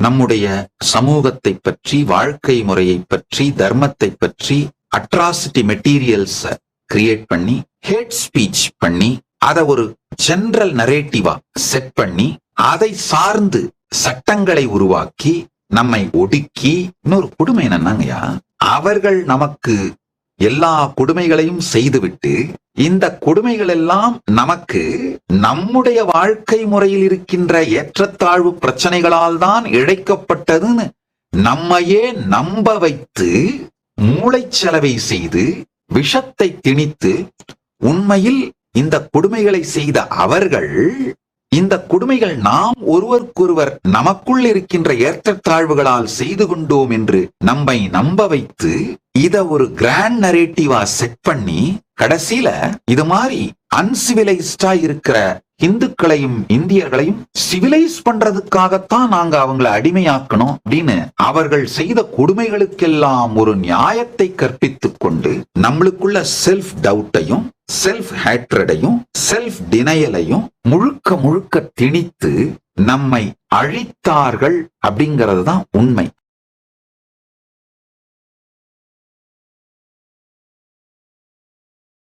நம்முடைய சமூகத்தை பற்றி, வாழ்க்கை முறையை பற்றி, தர்மத்தை பற்றி அட்ராசிட்டி மெட்டீரியல்ஸ் கிரியேட் பண்ணி, ஹேட் ஸ்பீச் பண்ணி, அதை ஒரு ஜெனரல் நரேட்டிவா செட் பண்ணி, அதை சார்ந்து சட்டங்களை உருவாக்கி நம்மை ஒடுக்கி, இன்னொரு கொடுமை என்னன்னாங்கய்யா, அவர்கள் நமக்கு எல்லா கொடுமைகளையும் செய்துவிட்டு இந்த கொடுமைகள் எல்லாம் நமக்கு நம்முடைய வாழ்க்கை முறையில் இருக்கின்ற ஏற்றத்தாழ்வு பிரச்சனைகளால் தான் இழைக்கப்பட்டதுன்னு நம்மையே நம்ப வைத்து மூளைச்சலவை செய்து விஷத்தை திணித்து, உண்மையில் இந்த கொடுமைகளை செய்த அவர்கள் இந்த கொடுமைகள் நாம் ஒருவருக்கொருவர் நமக்குள் இருக்கின்ற ஏற்றத்தாழ்வுகளால் செய்து கொண்டோம் என்று நம்மை நம்ப வைத்து இத ஒரு கிராண்ட் நரேட்டிவா செட் பண்ணி, கடைசியில இது மாதிரி அன்சிவிலைஸ்டா இருக்கிற இந்துக்களையும் இந்தியர்களையும் சிவிலைஸ் பண்றதுக்காகத்தான் நாங்க அவங்களை அடிமையாக்கணும் அப்படின்னு அவர்கள் செய்த கொடுமைகளுக்கெல்லாம் ஒரு நியாயத்தை கற்பித்துக் கொண்டு நம்மளுக்குள்ள செல்ஃப் டவுட்டையும், செல்ஃப் ஹேட்ரடையும், செல்ஃப் டினையலையும் முழுக்க முழுக்க திணித்து நம்மை அழித்தார்கள் அப்படிங்கிறது தான் உண்மை.